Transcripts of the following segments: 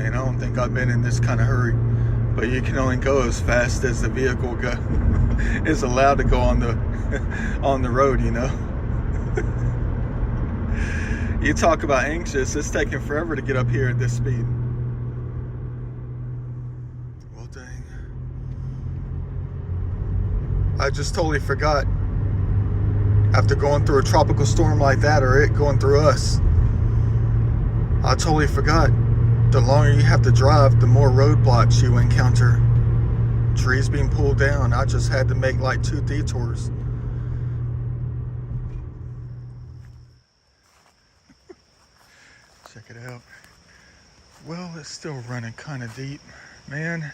man. I don't think I've been in this kind of hurry. But you can only go as fast as the vehicle is allowed to go on the road, you know. You talk about anxious, it's taking forever to get up here at this speed. Well, dang. I just totally forgot. After going through a tropical storm like that, or it going through us, I totally forgot. The longer you have to drive, the more roadblocks you encounter. Trees being pulled down. I just had to make like 2 detours. Check it out. Well, it's still running kind of deep, man.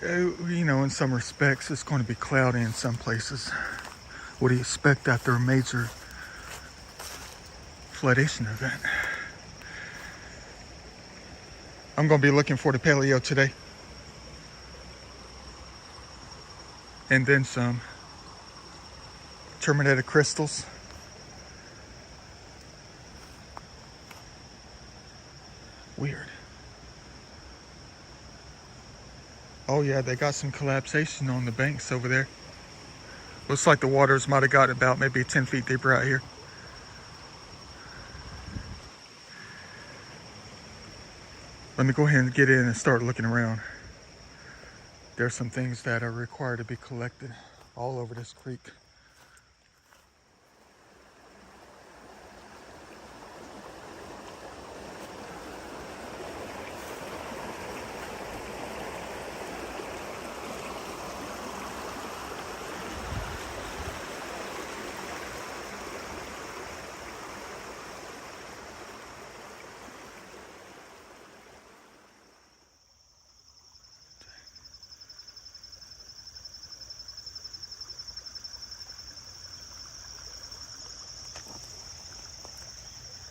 You know, in some respects, it's going to be cloudy in some places. What do you expect after a major floodation event? I'm going to be looking for the paleo today. And then some. Terminated crystals. Weird. Oh yeah, they got some collapsation on the banks over there. Looks like the waters might have got about maybe 10 feet deeper out here. Let me go ahead and get in and start looking around. There's some things that are required to be collected all over this creek.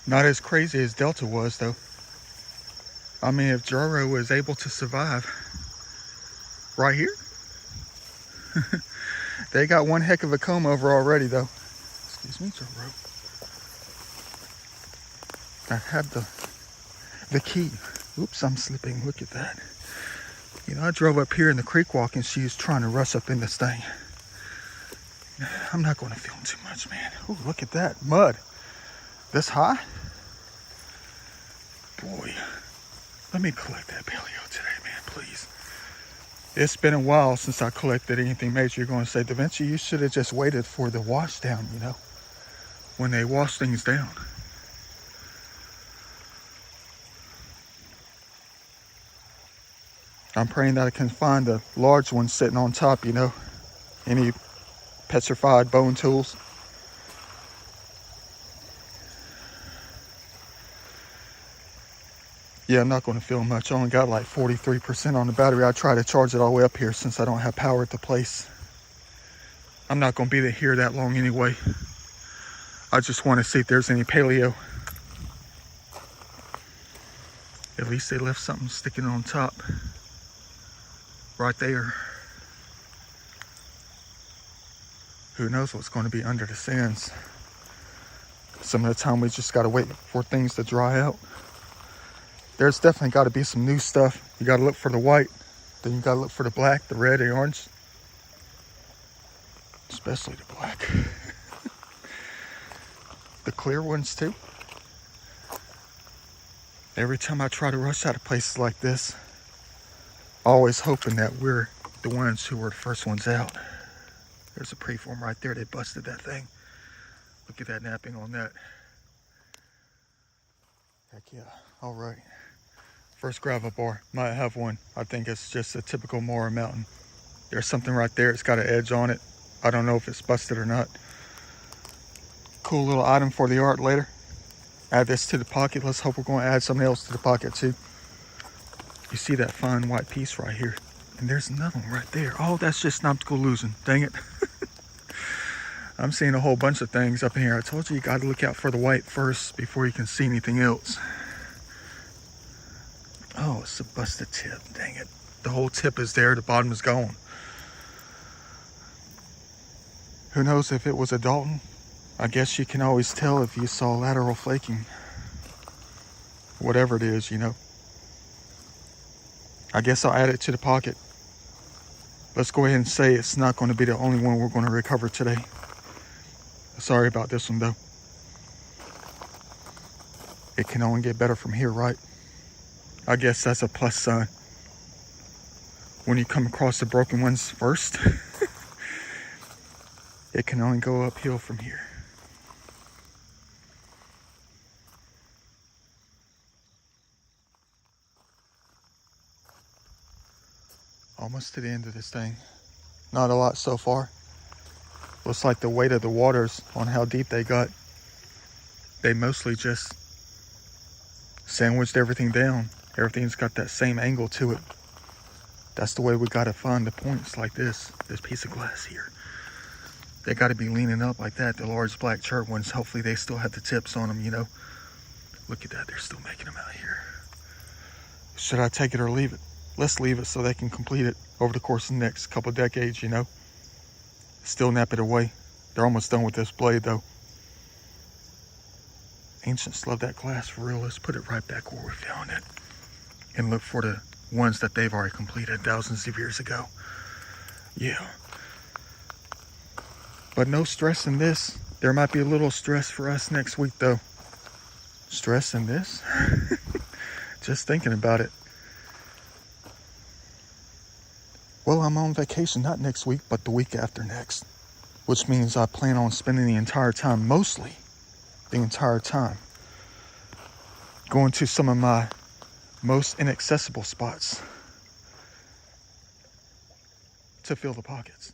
Not as crazy as Delta was, though. I mean, if Jaro was able to survive right here, they got one heck of a comb over already, though. Excuse me, Jaro. I have the key. Oops, I'm slipping. Look at that. You know, I drove up here in the creek walk and she was trying to rush up in this thing. I'm not going to film too much, man. Oh, look at that mud. This high? Boy, let me collect that paleo today, man, please. It's been a while since I collected anything major. You're going to say, Da Vinci, you should have just waited for the wash down, you know, when they wash things down. I'm praying that I can find the large one sitting on top, you know, any petrified bone tools. Yeah, I'm not going to film much. I only got like 43% on the battery. I try to charge it all the way up here since I don't have power at the place. I'm not going to be here that long anyway. I just want to see if there's any paleo. At least they left something sticking on top. Right there. Who knows what's going to be under the sands. Some of the time we just got to wait for things to dry out. There's definitely got to be some new stuff. You got to look for the white. Then you got to look for the black, the red, the orange. Especially the black. The clear ones too. Every time I try to rush out of places like this, always hoping that we're the ones who were the first ones out. There's a preform right there. They busted that thing. Look at that napping on that. Heck yeah. All right. First gravel bar. Might have one. I think it's just a typical Mora Mountain. There's something right there. It's got an edge on it. I don't know if it's busted or not. Cool little item for the art later. Add this to the pocket. Let's hope we're going to add something else to the pocket too. You see that fine white piece right here. And there's another one right there. Oh, that's just an optical illusion. Dang it. I'm seeing a whole bunch of things up in here. I told you, you got to look out for the white first before you can see anything else. Oh, it's a busted tip. Dang it. The whole tip is there. The bottom is gone. Who knows if it was a Dalton? I guess you can always tell if you saw lateral flaking. Whatever it is, you know. I guess I'll add it to the pocket. Let's go ahead and say it's not going to be the only one we're going to recover today. Sorry about this one though. It can only get better from here, right? I guess that's a plus sign. When you come across the broken ones first, it can only go uphill from here. Almost to the end of this thing. Not a lot so far. Looks like the weight of the waters on how deep they got. They mostly just sandwiched everything down. Everything's got that same angle to it. That's the way we gotta find the points like this piece of glass here. They gotta be leaning up like that, the large black chert ones. Hopefully they still have the tips on them, you know. Look at that, they're still making them out here. Should I take it or leave it? Let's leave it so they can complete it over the course of the next couple of decades, you know. Still nap it away. They're almost done with this blade though. Ancients love that glass for real. Let's put it right back where we found it and look for the ones that they've already completed thousands of years ago. Yeah. But no stress in this. There might be a little stress for us next week though. Stress in this? Just thinking about it. Well, I'm on vacation, not next week, but the week after next. Which means I plan on spending the entire time, mostly the entire time, going to some of my most inaccessible spots to fill the pockets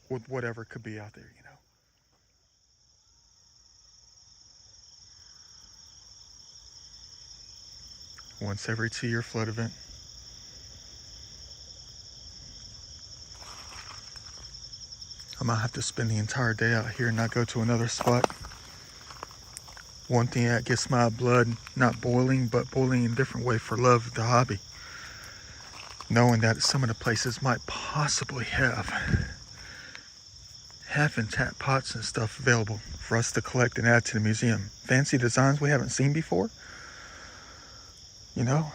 with whatever could be out there, you know. Once every 2-year flood event. I might have to spend the entire day out here and not go to another spot. One thing that gets my blood not boiling, but boiling in a different way for love of the hobby. Knowing that some of the places might possibly have half-intact pots and stuff available for us to collect and add to the museum. Fancy designs we haven't seen before. You know?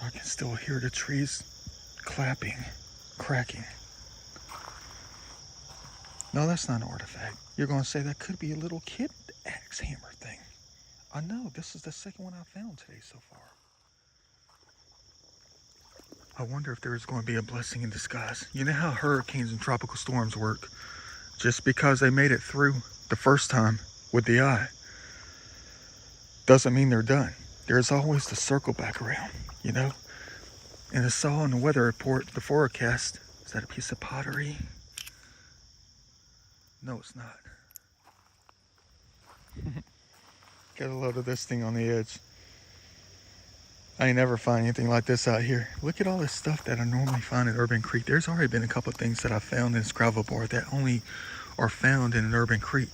I can still hear the trees clapping, cracking. No, that's not an artifact. You're going to say that could be a little kid axe hammer thing. I know, this is the second one I've found today so far. I wonder if there's going to be a blessing in disguise. You know how hurricanes and tropical storms work? Just because they made it through the first time with the eye doesn't mean they're done. There's always the circle back around, you know? And I saw in the weather report, the forecast, is that a piece of pottery? No, it's not. Got a load of this thing on the edge. I ain't never find anything like this out here. Look at all this stuff that I normally find at Urban Creek. There's already been a couple of things that I found in this gravel bar that only are found in an Urban Creek.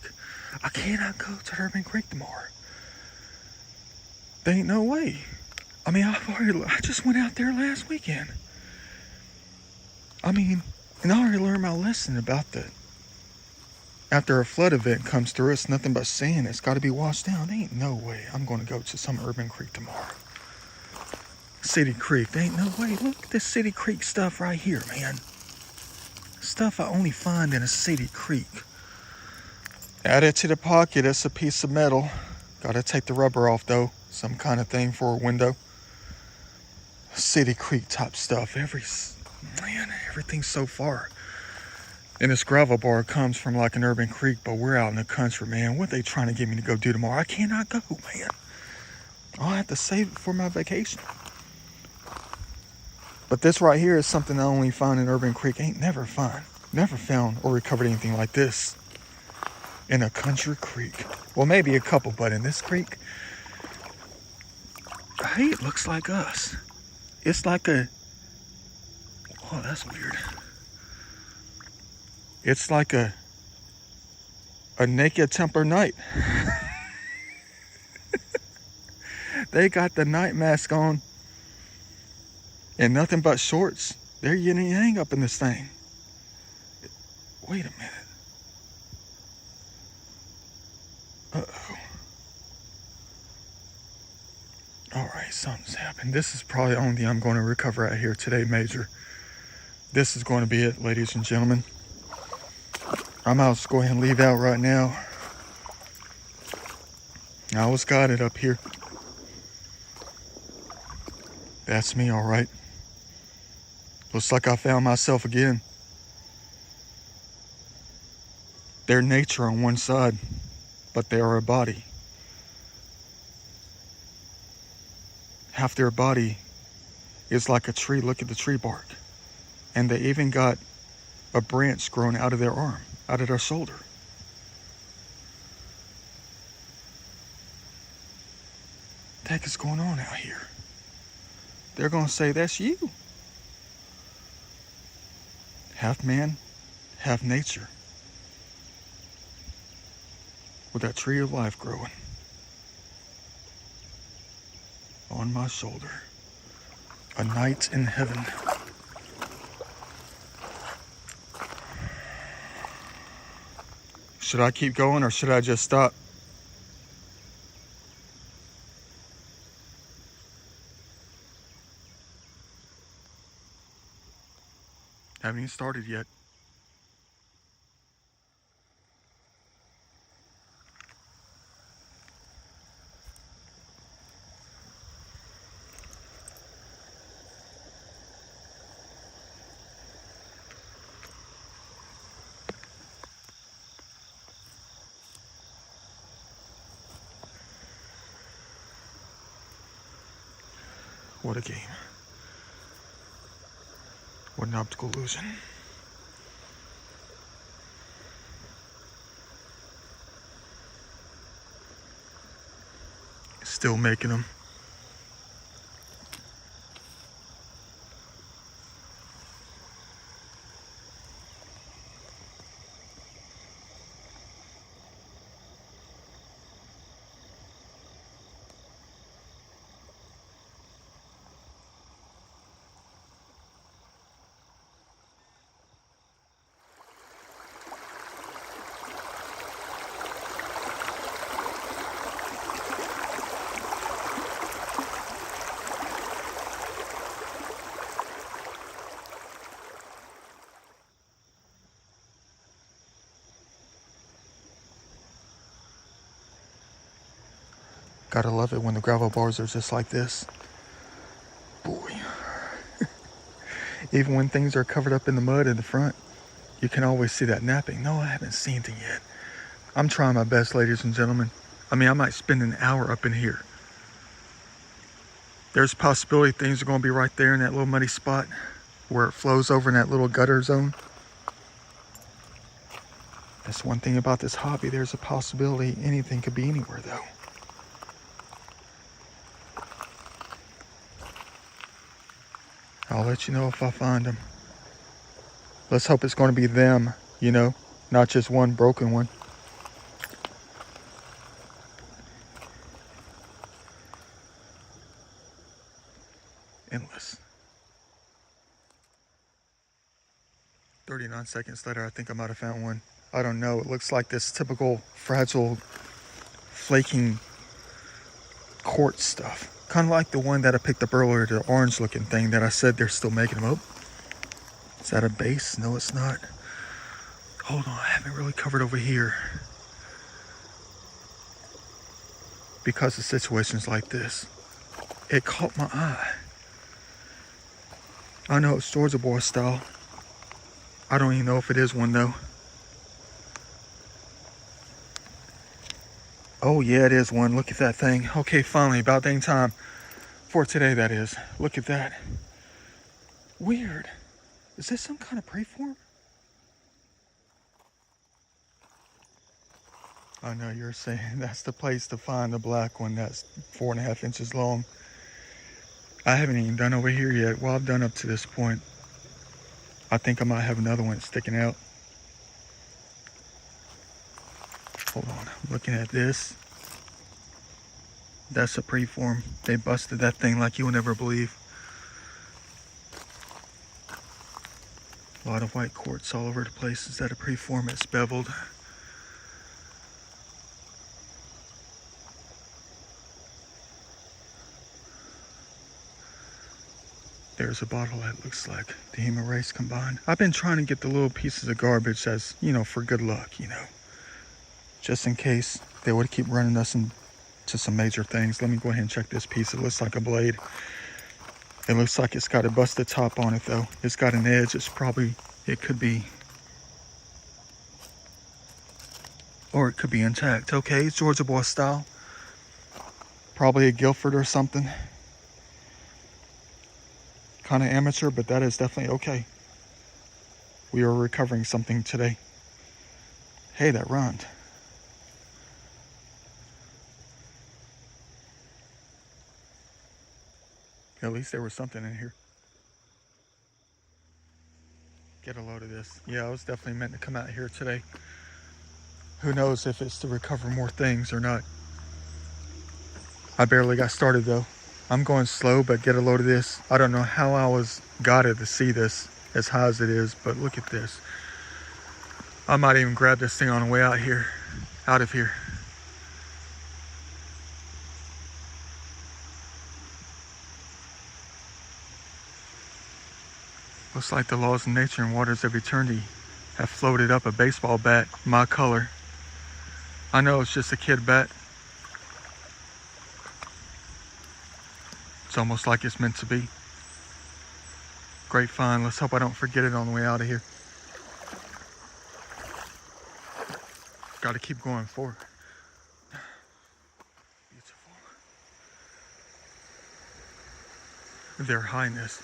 I cannot go to Urban Creek tomorrow. There ain't no way. I mean, I just went out there last weekend. I mean, and I already learned my lesson about after a flood event comes through, it's nothing but sand. It's got to be washed down. There ain't no way I'm going to go to some Urban Creek tomorrow. City Creek, there ain't no way. Look at this City Creek stuff right here, man. Stuff I only find in a City Creek. Add it to the pocket. It's a piece of metal. Got to take the rubber off though. Some kind of thing for a window. City Creek type stuff. Everything's so far. And this gravel bar comes from like an Urban Creek, but we're out in the country, man. What are they trying to get me to go do tomorrow? I cannot go, man. I'll have to save it for my vacation. But this right here is something I only find in Urban Creek. Ain't never found or recovered anything like this in a country creek. Well, maybe a couple, but in this creek, hey, it looks like us. It's like oh, that's weird. It's like a naked Templar knight. They got the night mask on and nothing but shorts. They're yin and yang up in this thing. Wait a minute. Uh-oh. something's happened. This is probably the only thing I'm going to recover out here today, Major. This is going to be it, ladies and gentlemen. I'm out to go ahead and leave out right now. I was guided up here. That's me, all right. Looks like I found myself again. They're nature on one side, but they are a body. Half their body is like a tree. Look at the tree bark. And they even got a branch growing out of their arm, out of their shoulder. What the heck is going on out here? They're going to say, that's you. Half man, half nature. With that tree of life growing on my shoulder. A night in heaven. Should I keep going or should I just stop? Haven't even started yet. What a game. What an optical illusion. Still making them. Gotta love it when the gravel bars are just like this. Boy. Even when things are covered up in the mud in the front, you can always see that napping. No, I haven't seen anything yet. I'm trying my best, ladies and gentlemen. I mean, I might spend an hour up in here. There's a possibility things are going to be right there in that little muddy spot where it flows over in that little gutter zone. That's one thing about this hobby. There's a possibility anything could be anywhere, though. I'll let you know if I find them. Let's hope it's going to be them, you know, not just one broken one. Endless. 39 seconds later, I think I might have found one. I don't know. It looks like this typical fragile, flaking quartz stuff. Kind of like the one that I picked up earlier, the orange looking thing that I said they're still making them up. Is that a base? No, it's not. Hold on, I haven't really covered over here. Because of situations like this, it caught my eye. I know it's Georgia boy style. I don't even know if it is one though. Oh yeah, it is one. Look at that thing. Okay, finally, about dang time for today, that is. Look at that. Weird. Is this some kind of preform? I know you're saying that's the place to find the black one that's 4.5 inches long. I haven't even done over here yet. Well, I've done up to this point. I think I might have another one sticking out. Hold on, I'm looking at this. That's a preform. They busted that thing like you would never believe. A lot of white quartz all over the place. Is that a preform? It's beveled. there's a bottle that looks like the human race combined. I've been trying to get the little pieces of garbage as, for good luck, just in case they would keep running us into some major things. Let me go ahead and check this piece. It looks like a blade. It looks like it's got a busted top on it though. It's got an edge. It could be, or it could be intact. Okay, Georgia Boy style. Probably a Guilford or something. Kind of amateur, but that is definitely okay. We are recovering something today. Hey, that rhymed. At least there was something in here. Get a load of this. Yeah, I was definitely meant to come out here today. Who knows if it's to recover more things or not. I barely got started though. I'm going slow, but get a load of this. I don't know how I was guided to see this as high as it is, but look at this. I might even grab this thing on the way out of here. Looks like the laws of nature and waters of eternity have floated up a baseball bat, my color. I know it's just a kid bat. It's almost like it's meant to be. Great find. Let's hope I don't forget it on the way out of here. Got to keep going forward. Beautiful. Their Highness.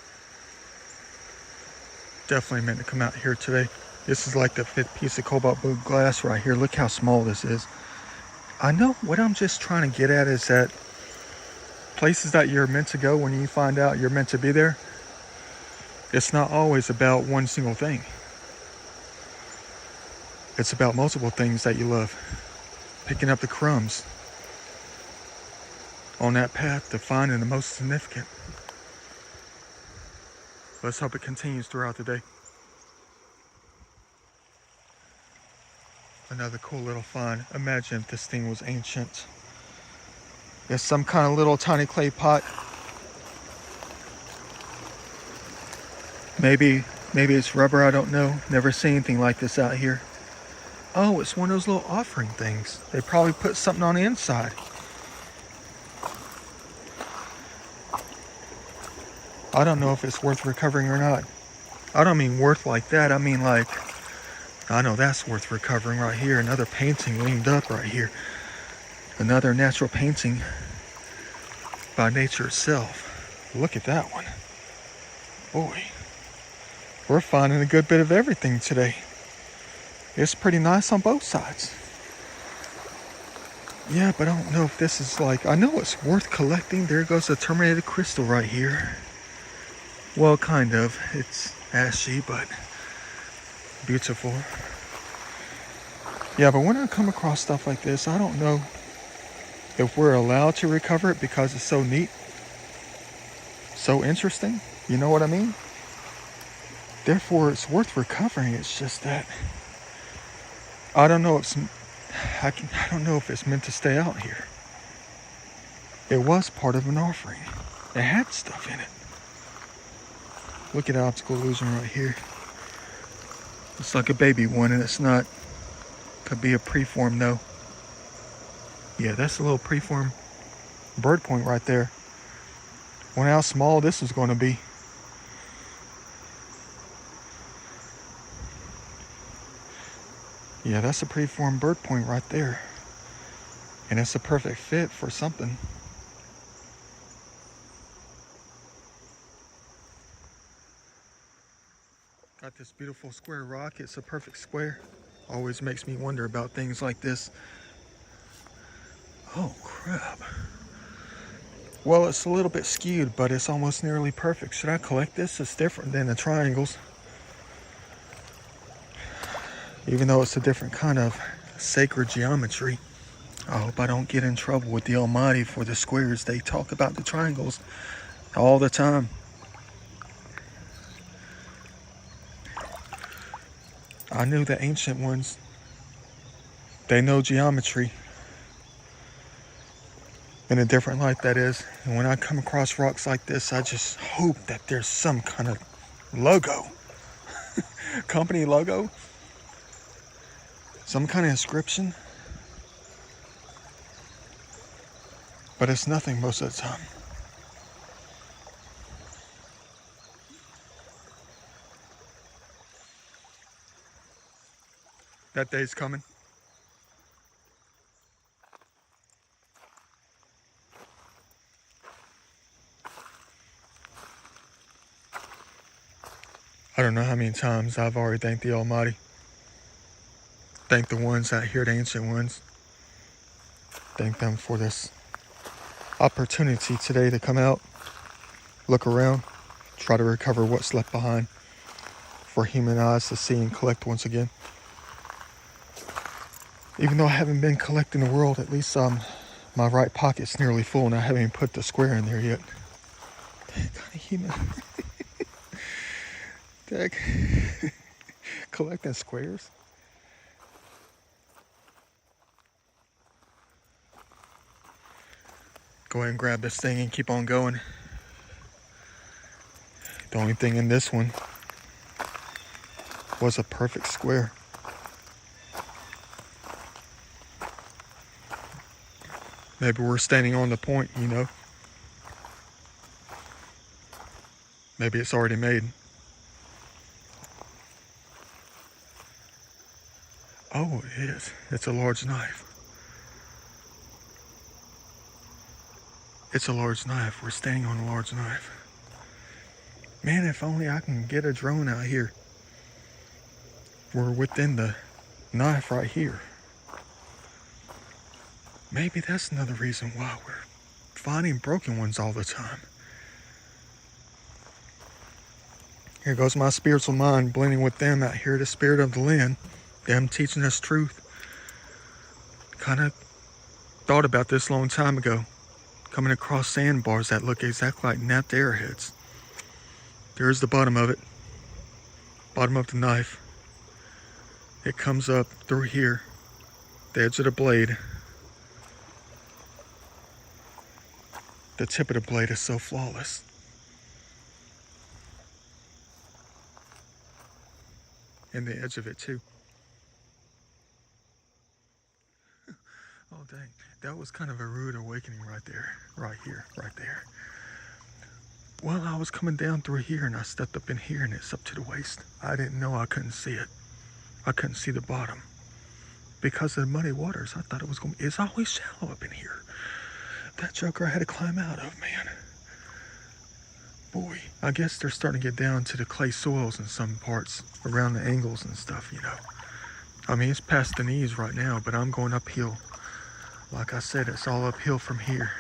Definitely meant to come out here today. This is like the 5th piece of cobalt blue glass right here. Look how small this is. I know what I'm just trying to get at is that places that you're meant to go, when you find out you're meant to be there, it's not always about one single thing. It's about multiple things that you love. Picking up the crumbs on that path to finding the most significant. Let's hope it continues throughout the day. Another cool little find. Imagine if this thing was ancient. It's some kind of little tiny clay pot. Maybe it's rubber, I don't know. Never seen anything like this out here. Oh, it's one of those little offering things. They probably put something on the inside. I don't know if it's worth recovering or not. I don't mean worth like that. I mean like, I know that's worth recovering right here. Another painting leaned up right here. Another natural painting by nature itself. Look at that one. Boy, we're finding a good bit of everything today. It's pretty nice on both sides. Yeah, but I don't know if this is like, I know it's worth collecting. There goes the terminated crystal right here. Well, kind of. It's ashy, but beautiful. Yeah, but when I come across stuff like this, I don't know if we're allowed to recover it because it's so neat, so interesting. You know what I mean? Therefore, it's worth recovering. It's just that I don't know if it's meant to stay out here. It was part of an offering. It had stuff in it. Look at optical illusion right here. It's like a baby one, and it's not. Could be a preform though. Yeah, that's a little preform bird point right there. Wonder how small this is going to be. Yeah, that's a preform bird point right there. And it's a perfect fit for something. Got this beautiful square rock. It's a perfect square. Always makes me wonder about things like this. Oh, crap. Well, it's a little bit skewed, but it's almost nearly perfect. Should I collect this? It's different than the triangles. Even though it's a different kind of sacred geometry. I hope I don't get in trouble with the Almighty for the squares. They talk about the triangles all the time. I knew the ancient ones. They know geometry. in a different light, that is. And when I come across rocks like this, I just hope that there's some kind of logo, company logo, some kind of inscription. But it's nothing most of the time. That day's coming. I don't know how many times I've already thanked the Almighty. Thank the ones out here, the ancient ones. Thank them for this opportunity today to come out, look around, try to recover what's left behind for human eyes to see and collect once again. Even though I haven't been collecting the world, at least my right pocket's nearly full and I haven't even put the square in there yet. Kind of human. Dang. Collecting squares. Go ahead and grab this thing and keep on going. The only thing in this one was a perfect square. Maybe we're standing on the point, you know. Maybe it's already made. Oh, it is. It's a large knife. It's a large knife. We're standing on a large knife. Man, if only I can get a drone out here. We're within the knife right here. Maybe that's another reason why we're finding broken ones all the time. Here goes my spiritual mind blending with them out here, the spirit of the land, them teaching us truth. Kind of thought about this a long time ago. Coming across sandbars that look exactly like napped arrowheads. There's the bottom of it. Bottom of the knife. It comes up through here. The edge of the blade. The tip of the blade is so flawless. And the edge of it too. Oh dang, that was kind of a rude awakening right there, right here, right there. Well, I was coming down through here and I stepped up in here and it's up to the waist. I didn't know I couldn't see it. I couldn't see the bottom. Because of the muddy waters, I thought it's always shallow up in here. That joker I had to climb out of, man. Boy, I guess they're starting to get down to the clay soils in some parts, around the angles and stuff, you know. I mean, it's past the knees right now, but I'm going uphill. Like I said, it's all uphill from here.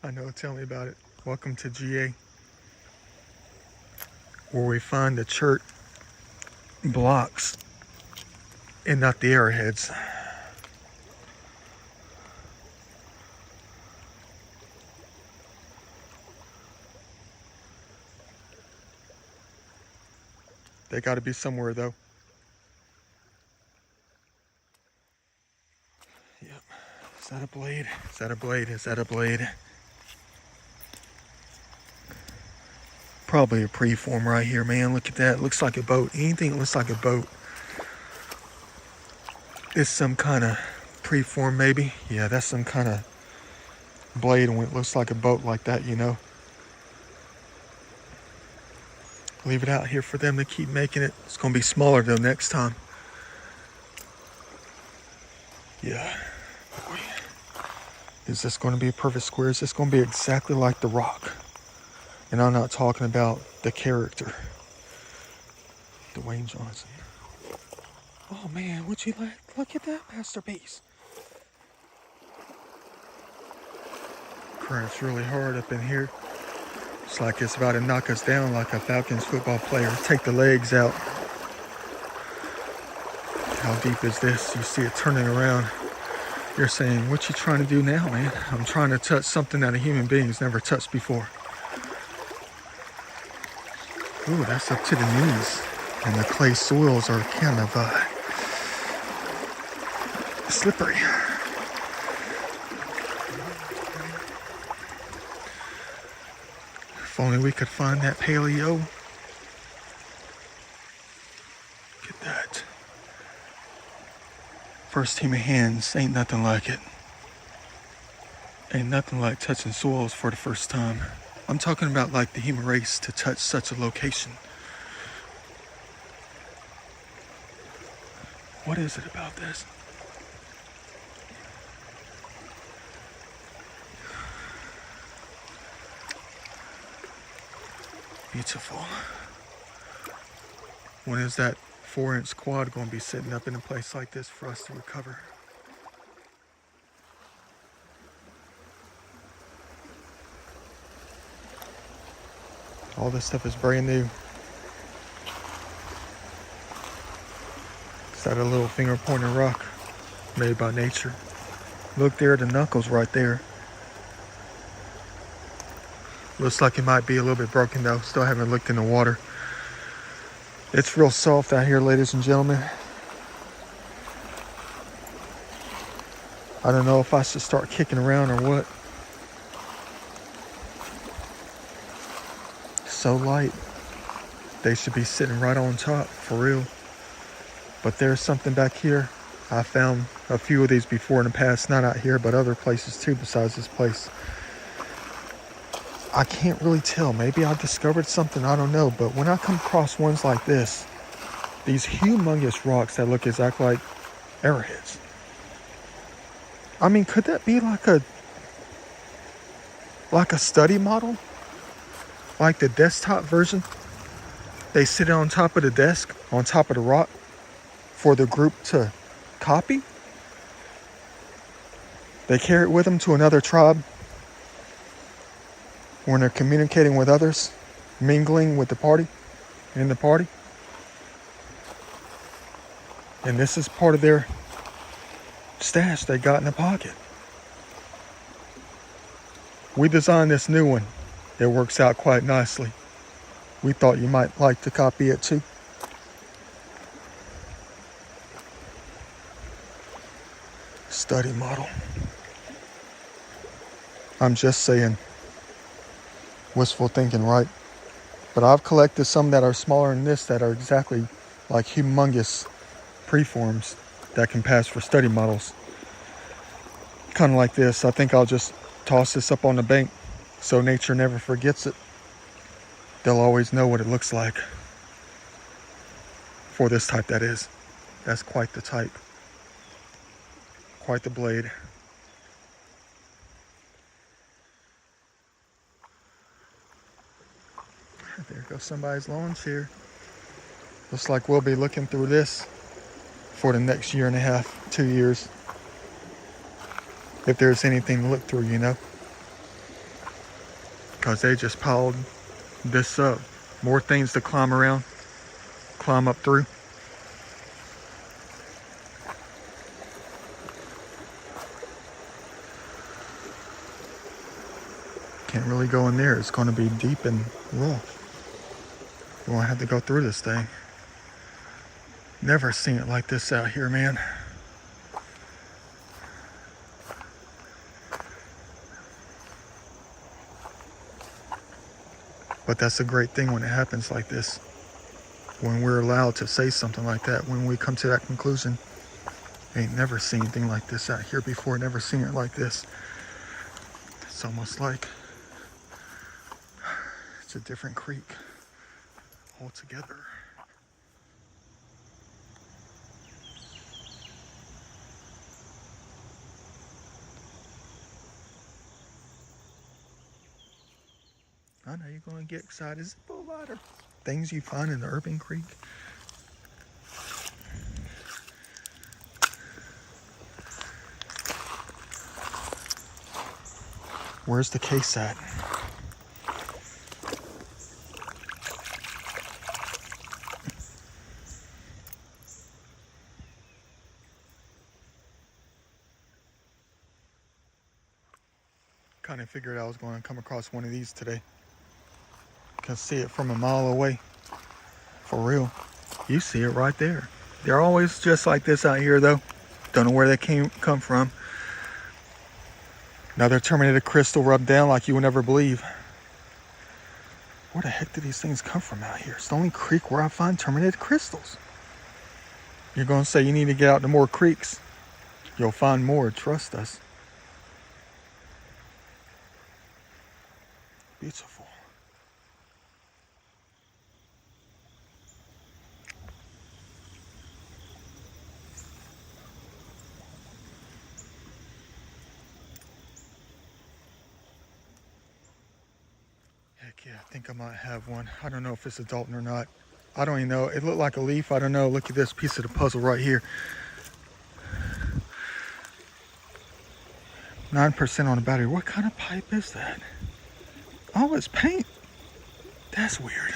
I know, tell me about it. Welcome to GA, where we find the chert blocks and not the arrowheads. They got to be somewhere though. Yep. Is that a blade? Is that a blade? Is that a blade? Probably a preform right here, man. Look at that. Looks like a boat. Anything that looks like a boat is some kind of preform, maybe. Yeah, that's some kind of blade when it looks like a boat like that, you know. Leave it out here for them to keep making it. It's going to be smaller though next time. Yeah. Boy. Is this going to be a perfect square? Is this going to be exactly like the rock? And I'm not talking about the character, Dwayne Johnson. Oh man, would you like? Look at that masterpiece. Current's really hard up in here. It's like it's about to knock us down like a Falcons football player. Take the legs out. How deep is this? You see it turning around. You're saying, what you trying to do now, man? I'm trying to touch something that a human being's never touched before. Ooh, that's up to the knees. And the clay soils are kind of slippery. If only we could find that paleo. Get that. First human hands, ain't nothing like it. Ain't nothing like touching soils for the first time. I'm talking about like the human race to touch such a location. What is it about this? Beautiful. When is that 4-inch quad going to be sitting up in a place like this for us to recover? All this stuff is brand new. Is that a little finger pointing rock made by nature? Look there, the knuckles right there. Looks like it might be a little bit broken though. Still haven't looked in the water. It's real soft out here, ladies and gentlemen. I don't know if I should start kicking around or what. So light. They should be sitting right on top, for real. But there's something back here. I found a few of these before in the past, not out here, but other places too besides this place. I can't really tell. Maybe I discovered something, I don't know. But when I come across ones like this, these humongous rocks that look exactly like arrowheads. I mean, could that be like a study model? Like the desktop version? They sit on top of the desk, on top of the rock, for the group to copy. They carry it with them to another tribe when they're communicating with others, mingling with the party, in the party. And this is part of their stash they got in the pocket. We designed this new one. It works out quite nicely. We thought you might like to copy it too. Study model. I'm just saying, wishful thinking, right? But I've collected some that are smaller than this that are exactly like humongous preforms that can pass for study models. Kind of like this. I think I'll just toss this up on the bank so nature never forgets it. They'll always know what it looks like. For this type, that is. That's quite the type. Quite the blade. There goes somebody's lawn chair. Looks like we'll be looking through this for the next year and a half, 2 years. If there's anything to look through, you know. Because they just piled this up. More things to climb around, climb up through. Can't really go in there. It's going to be deep and rough. We're going to have to go through this thing. Never seen it like this out here, man. But that's a great thing when it happens like this. When we're allowed to say something like that, when we come to that conclusion. Ain't never seen anything like this out here before, never seen it like this. It's almost like it's a different creek altogether. I know you're going to get excited. It's a lot of things you find in the urban creek. Where's the case at? kind of figured I was going to come across one of these today. Can see it from a mile away. For real. You see it right there. They're always just like this out here though. Don't know where they come from. Another terminated crystal rubbed down like you would never believe. Where the heck did these things come from out here? Stony Creek, where I find terminated crystals. You're going to say you need to get out to more creeks. You'll find more, trust us. Beautiful. Heck yeah, I think I might have one. I don't know if it's a Dalton or not. I don't even know. It looked like a leaf. I don't know. Look at this piece of the puzzle right here. 9% on the battery. What kind of pipe is that? Oh, it's paint. That's weird.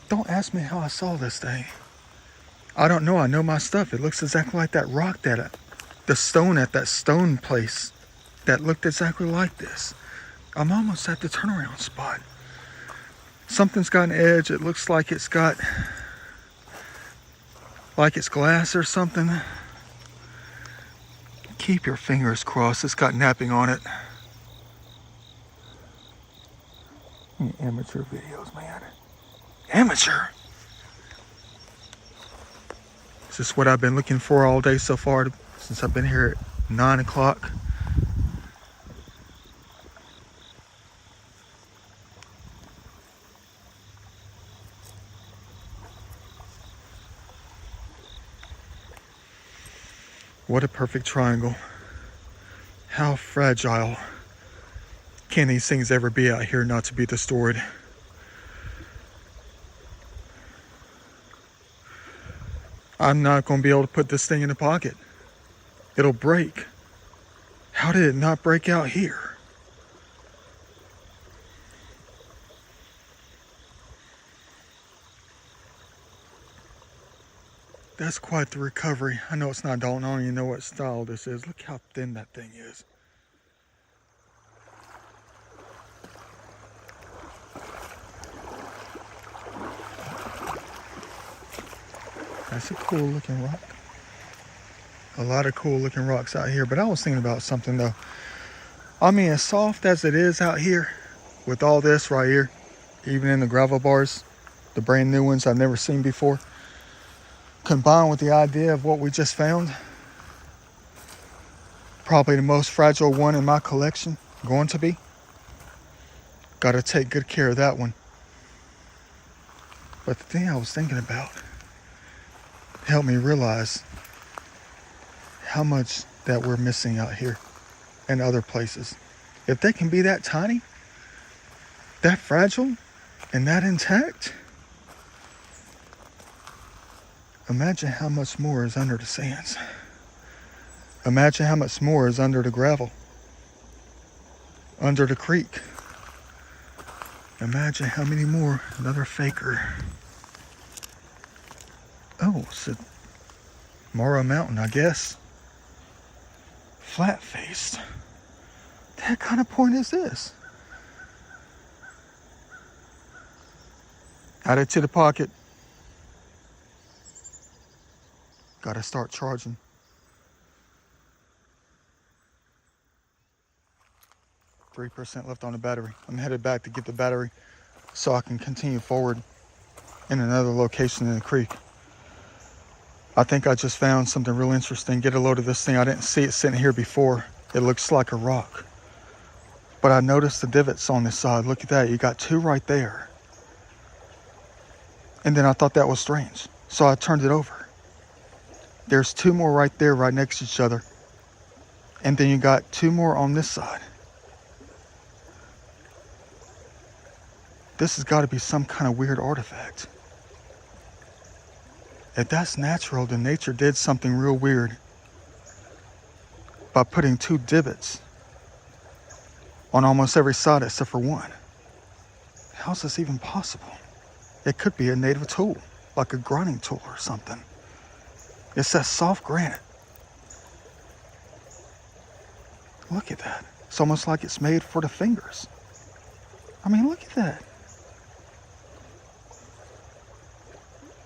Don't ask me how I saw this thing. I don't know. I know my stuff. It looks exactly like that rock the stone at that stone place that looked exactly like this. I'm almost at the turnaround spot. Something's got an edge. It looks like it's got, like it's glass or something. Keep your fingers crossed. It's got napping on it. Amateur videos, man. Amateur. Is this what I've been looking for all day so far since I've been here at 9 o'clock? What a perfect triangle. How fragile can these things ever be out here not to be destroyed? I'm not going to be able to put this thing in the pocket. It'll break. How did it not break out here? That's quite the recovery. I know it's not Dalton. I don't even know what style this is. Look how thin that thing is. That's a cool looking rock. A lot of cool looking rocks out here. But I was thinking about something though. I mean, as soft as it is out here with all this right here, even in the gravel bars, the brand new ones I've never seen before, combined with the idea of what we just found, probably the most fragile one in my collection, going to be. Got to take good care of that one. But the thing I was thinking about helped me realize how much that we're missing out here and other places. If they can be that tiny, that fragile, and that intact, imagine how much more is under the sands. Imagine how much more is under the gravel, under the creek. Imagine how many more. Another faker. Oh, it's a Morrow Mountain, I guess. Flat-faced. What kind of point is this? Add it to the pocket. Gotta start charging. %3 left on the battery. I'm headed back to get the battery so I can continue forward in another location in the creek. I think I just found something real interesting. Get a load of this thing. I didn't see it sitting here before. It looks like a rock. But I noticed the divots on this side. Look at that. You got two right there. And then I thought that was strange. So I turned it over. There's two more right there, right next to each other. And then you got two more on this side. This has got to be some kind of weird artifact. If that's natural, then nature did something real weird by putting two divots on almost every side except for one. How's this even possible? It could be a native tool, like a grinding tool or something. It's that soft granite. Look at that. It's almost like it's made for the fingers. I mean, look at that.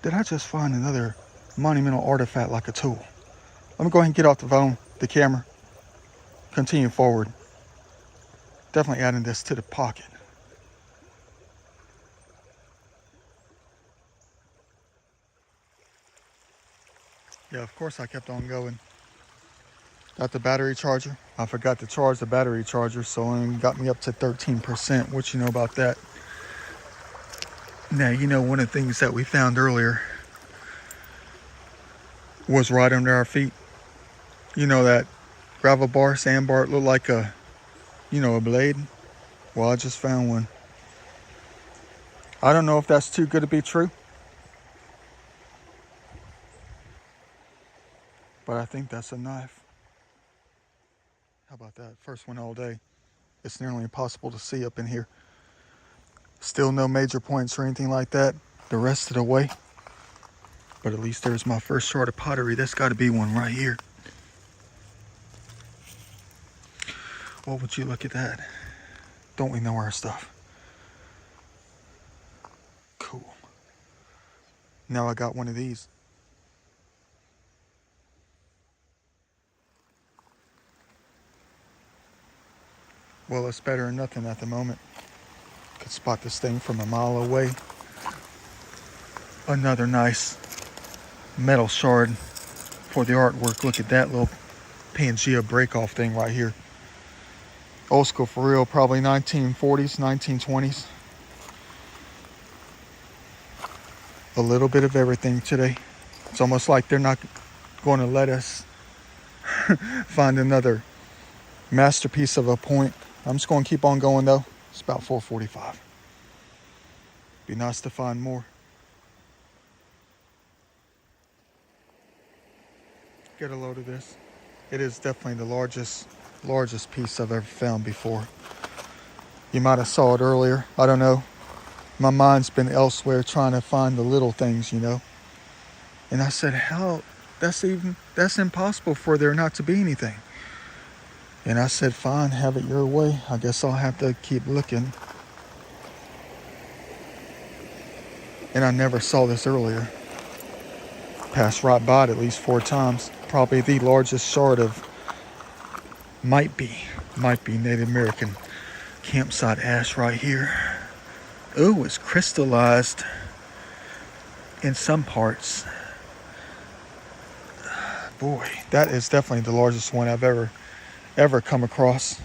Did I just find another monumental artifact like a tool? Let me go ahead and get off the phone, the camera, continue forward. Definitely adding this to the pocket. Yeah, of course I kept on going. Got the battery charger. I forgot to charge the battery charger, so it got me up to 13%. What you know about that? Now, you know, one of the things that we found earlier was right under our feet. You know that gravel bar, sandbar, it looked like a, a blade? Well, I just found one. I don't know if that's too good to be true, but I think that's a knife. How about that? First one all day. It's nearly impossible to see up in here. Still no major points or anything like that the rest of the way. But at least there's my first shard of pottery. That's got to be one right here. What would you look at that? Don't we know our stuff? Cool. Now I got one of these. Well, it's better than nothing at the moment. Could spot this thing from a mile away. Another nice metal shard for the artwork. Look at that little Pangea break-off thing right here. Old school for real, probably 1940s, 1920s. A little bit of everything today. It's almost like they're not going to let us find another masterpiece of a point. I'm just going to keep on going though. It's about 4:45. Be nice to find more. Get a load of this. It is definitely the largest piece I've ever found before. You might have saw it earlier. I don't know. My mind's been elsewhere trying to find the little things, you know. And I said, how? That's impossible for there not to be anything. And I said, fine, have it your way. I guess I'll have to keep looking. And I never saw this earlier. Passed right by it at least 4 times. Probably the largest shard of might be Native American campsite ash right here. Oh, it's crystallized in some parts. Boy, that is definitely the largest one I've ever come across.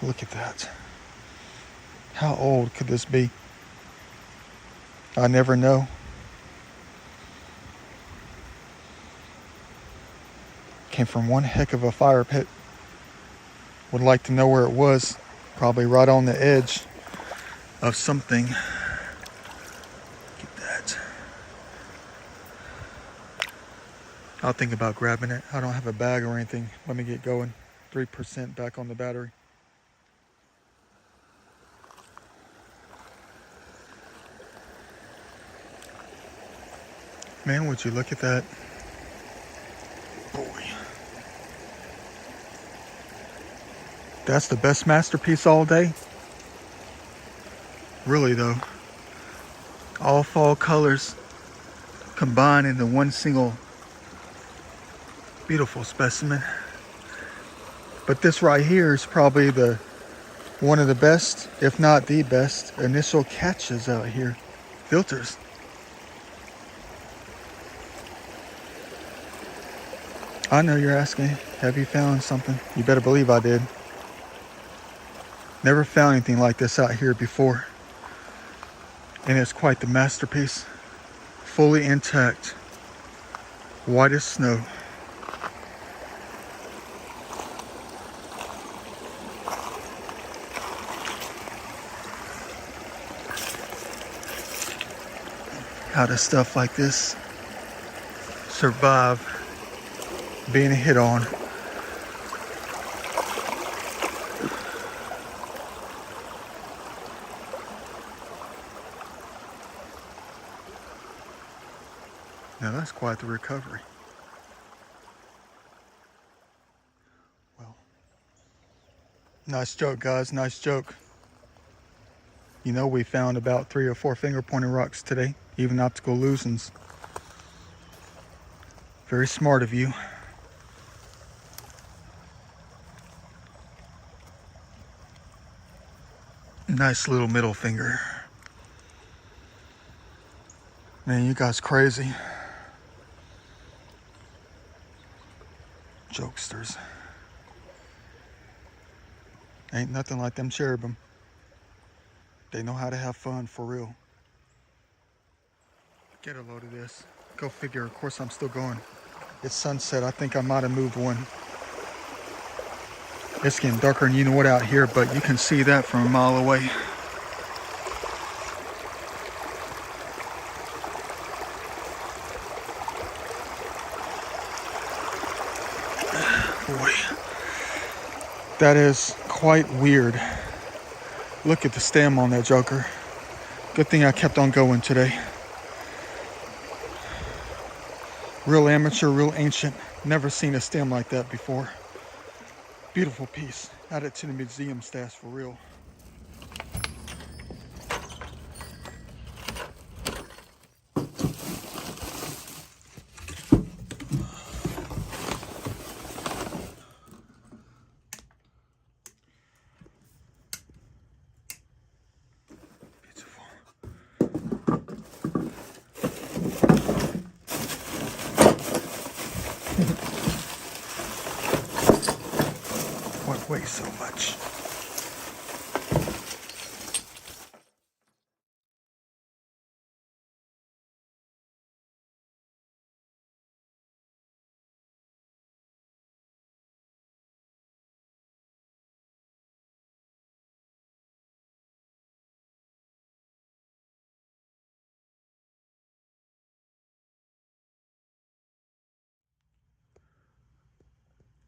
Look at that. How old could this be? I never know. Came from one heck of a fire pit. Would like to know where it was. Probably right on the edge of something. Get that. I'll think about grabbing it. I don't have a bag or anything. Let me get going. 3% back on the battery. Man, would you look at that? Boy. That's the best masterpiece all day. Really though. All fall colors combined into one single beautiful specimen. But this right here is probably one of the best, if not the best, initial catches out here. Filters. I know you're asking, have you found something? You better believe I did. Never found anything like this out here before. And it's quite the masterpiece. Fully intact. White as snow. How does stuff like this survive being hit on? Now that's quite the recovery. Nice joke, guys. Nice joke. You know, we found about 3 or 4 finger pointed rocks today, even optical illusions. Very smart of you. Nice little middle finger. Man, you guys crazy. Jokesters. Ain't nothing like them cherubim. They know how to have fun for real. Get a load of this. Go figure. Of course, I'm still going. It's sunset. I think I might have moved one. It's getting darker than you know what out here, but you can see that from a mile away. Boy, that is quite weird. Look at the stem on that joker. Good thing I kept on going today. Real amateur, real ancient. Never seen a stem like that before. Beautiful piece. Add it to the museum stash for real. What weighs so much?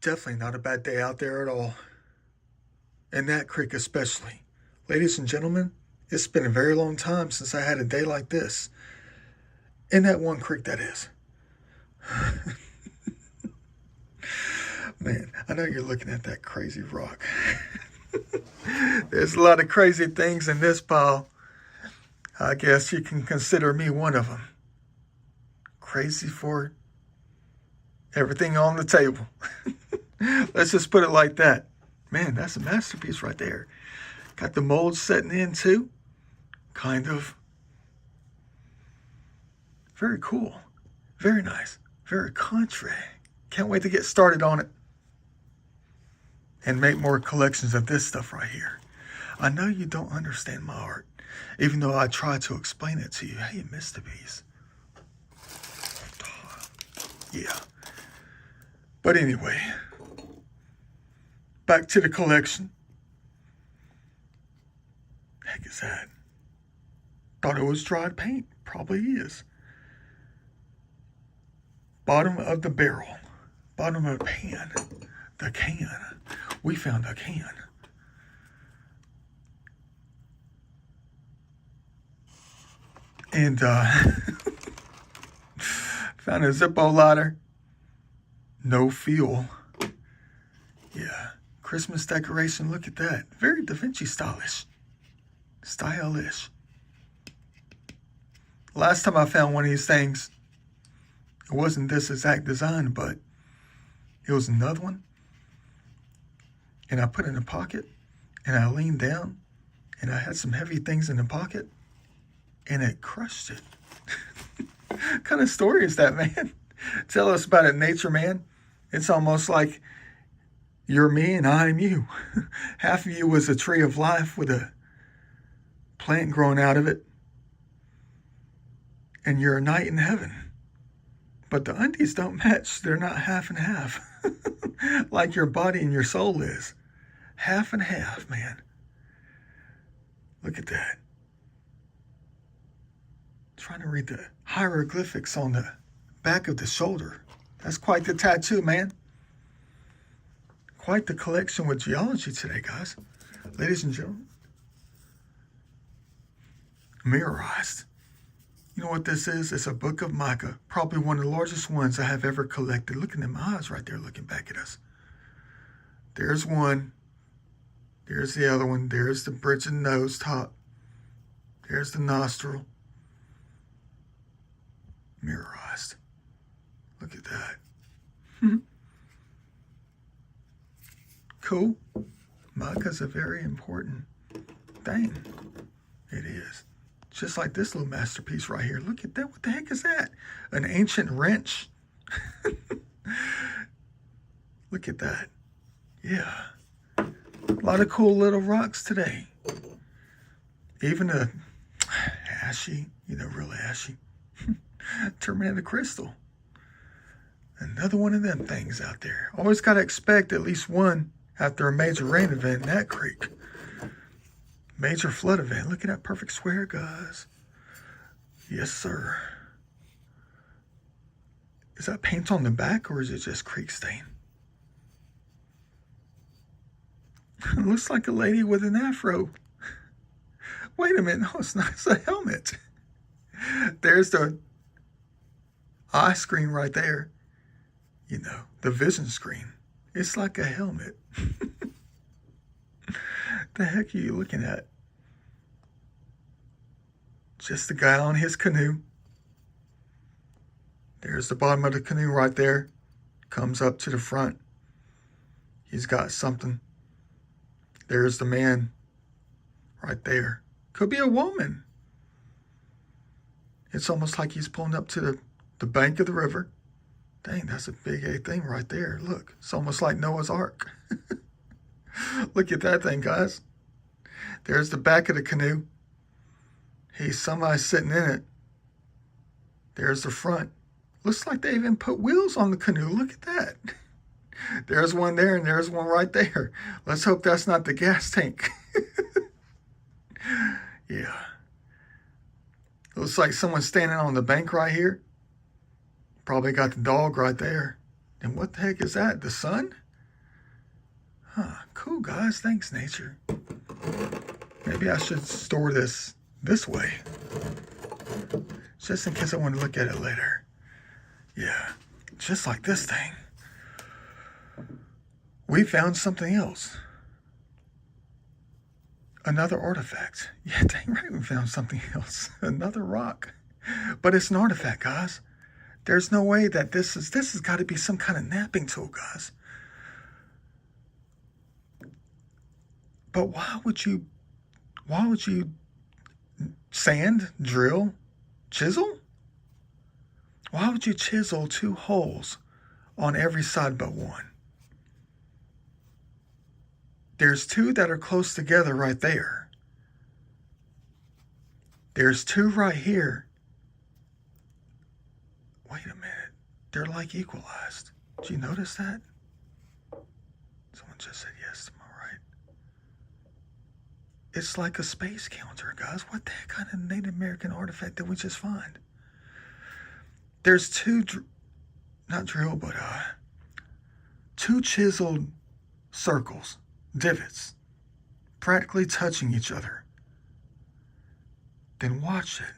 Definitely not a bad day out there at all. And that creek especially. Ladies and gentlemen, it's been a very long time since I had a day like this. In that one creek, that is. Man, I know you're looking at that crazy rock. There's a lot of crazy things in this pile. I guess you can consider me one of them. Crazy for everything on the table. Let's just put it like that. Man, that's a masterpiece right there. Got the mold setting in too. Kind of. Very cool. Very nice. Very country. Can't wait to get started on it. And make more collections of this stuff right here. I know you don't understand my art, even though I try to explain it to you. Hey, you missed a piece. Yeah. But anyway, back to the collection. Heck is that? Thought it was dried paint. Probably is. Bottom of the barrel. Bottom of the pan. The can. We found a can. And found a Zippo lighter. No fuel. Yeah. Christmas decoration. Look at that. Very Da Vinci stylish. Stylish. Last time I found one of these things, it wasn't this exact design, but it was another one. And I put it in a pocket, and I leaned down, and I had some heavy things in the pocket, and it crushed it. What kind of story is that, man? Tell us about it, nature man. It's almost like you're me and I'm you. Half of you was a tree of life with a plant growing out of it, and you're a knight in heaven. But the undies don't match. They're not half and half. Like your body and your soul is. Half and half, man. Look at that. Trying to read the hieroglyphics on the back of the shoulder. That's quite the tattoo, man. Quite the collection with geology today, guys. Ladies and gentlemen. Mirrorized. You know what this is? It's a book of Micah. Probably one of the largest ones I have ever collected. Look at them eyes right there looking back at us. There's one. There's the other one. There's the bridge of the nose top. There's the nostril. Mirrorized. Look at that. Cool. Mug is a very important thing. It is. Just like this little masterpiece right here. Look at that. What the heck is that? An ancient wrench. Look at that. Yeah. A lot of cool little rocks today. Even a ashy, real ashy Terminator crystal. Another one of them things out there. Always got to expect at least one after a major rain event in that creek. Major flood event. Look at that perfect square, guys. Yes, sir. Is that paint on the back or is it just creek stain? Looks like a lady with an afro. Wait a minute. No, it's not. It's a helmet. There's the eye screen right there. The vision screen. It's like a helmet. The heck are you looking at? Just the guy on his canoe. There's the bottom of the canoe right there. Comes up to the front. He's got something. There's the man right there. Could be a woman. It's almost like he's pulling up to the bank of the river. Dang, that's a big A thing right there. Look, it's almost like Noah's Ark. Look at that thing, guys. There's the back of the canoe. He's somebody sitting in it. There's the front. Looks like they even put wheels on the canoe. Look at that. There's one there and there's one right there. Let's hope that's not the gas tank. Yeah. Looks like someone's standing on the bank right here. Probably got the dog right there. And what the heck is that? The sun? Huh. Cool, guys. Thanks, nature. Maybe I should store this way. Just in case I want to look at it later. Yeah. Just like this thing. We found something else. Another artifact. Yeah, dang right, we found something else. Another rock. But it's an artifact, guys. There's no way that this has got to be some kind of napping tool, guys. But why would you sand, drill, chisel? Why would you chisel 2 holes on every side but one? There's 2 that are close together right there. There's 2 right here. Wait a minute. They're like equalized. Did you notice that? Someone just said yes to my right. It's like a space counter, guys. What the heck kind of Native American artifact did we just find? There's 2, not drill, but 2 chiseled circles, divots, practically touching each other. Then watch it.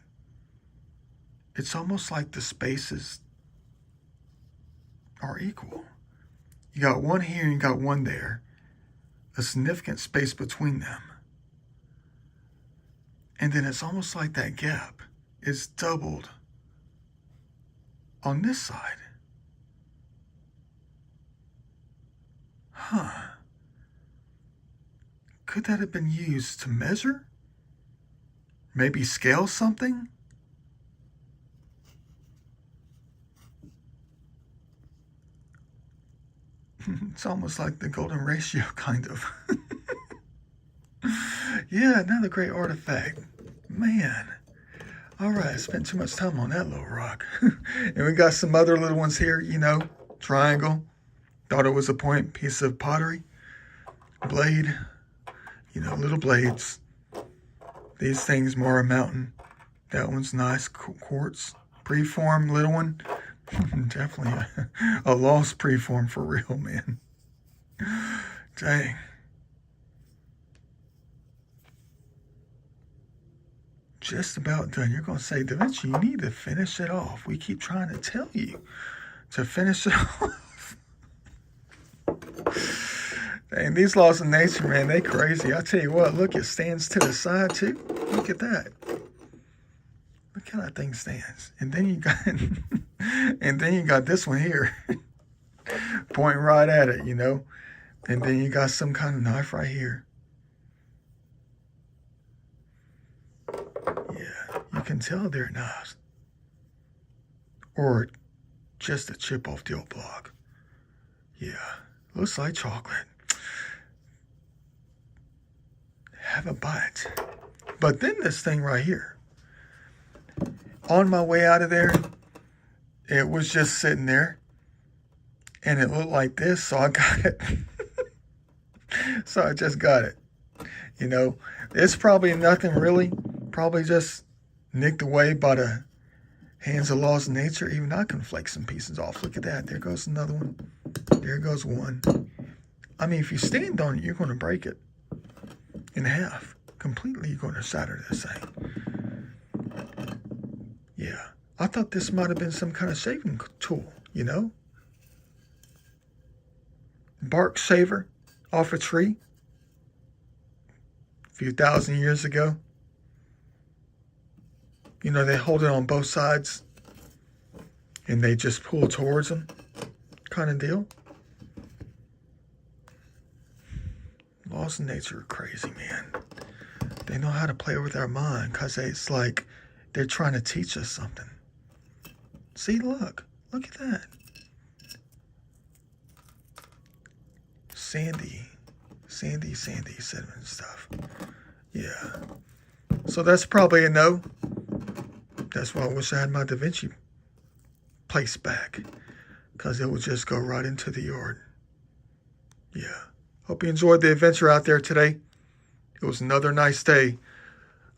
It's almost like the spaces are equal. You got one here and you got one there. A significant space between them. And then it's almost like that gap is doubled on this side. Huh. Could that have been used to measure? Maybe scale something? It's almost like the golden ratio, kind of. Yeah, another great artifact. Man. All right, I spent too much time on that little rock. And we got some other little ones here, triangle. Thought it was a point piece of pottery. Blade. Little blades. These things more a mountain. That one's nice. Quartz. Preform, little one. Definitely a lost preform for real, man. Dang. Just about done. You're going to say, Da Vinci, you need to finish it off. We keep trying to tell you to finish it off. And these laws of nature, man, they crazy. I tell you what, look, it stands to the side too. Look at that. Look how that thing stands. And then you got, and then you got this one here, pointing right at it, you know. And then you got some kind of knife right here. Yeah, you can tell they're knives. Or just a chip off the old block. Yeah, looks like chocolate. Have a bite. But then this thing right here. On my way out of there, it was just sitting there. And it looked like this, so I got it. So I just got it. You know, it's probably nothing really. Probably just nicked away by the hands of laws of nature. Even I can flake some pieces off. Look at that. There goes another one. There goes one. I mean, if you stand on it, you're going to break it in half. Completely, you're going to shatter this thing. Yeah. I thought this might have been some kind of shaving tool, you know? Bark shaver off a tree a few thousand years ago. You know, they hold it on both sides and they just pull towards them, kind of deal. Laws of nature are crazy, man. They know how to play with our mind because it's like they're trying to teach us something. See, look at that. Sandy sediment stuff. Yeah. So that's probably a no. That's why I wish I had my Da Vinci place back, because it would just go right into the yard. Yeah. Hope you enjoyed the adventure out there today. It was another nice day,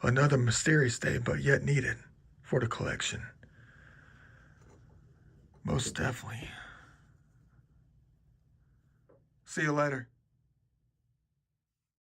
another mysterious day, but yet needed for the collection. Most definitely. See you later.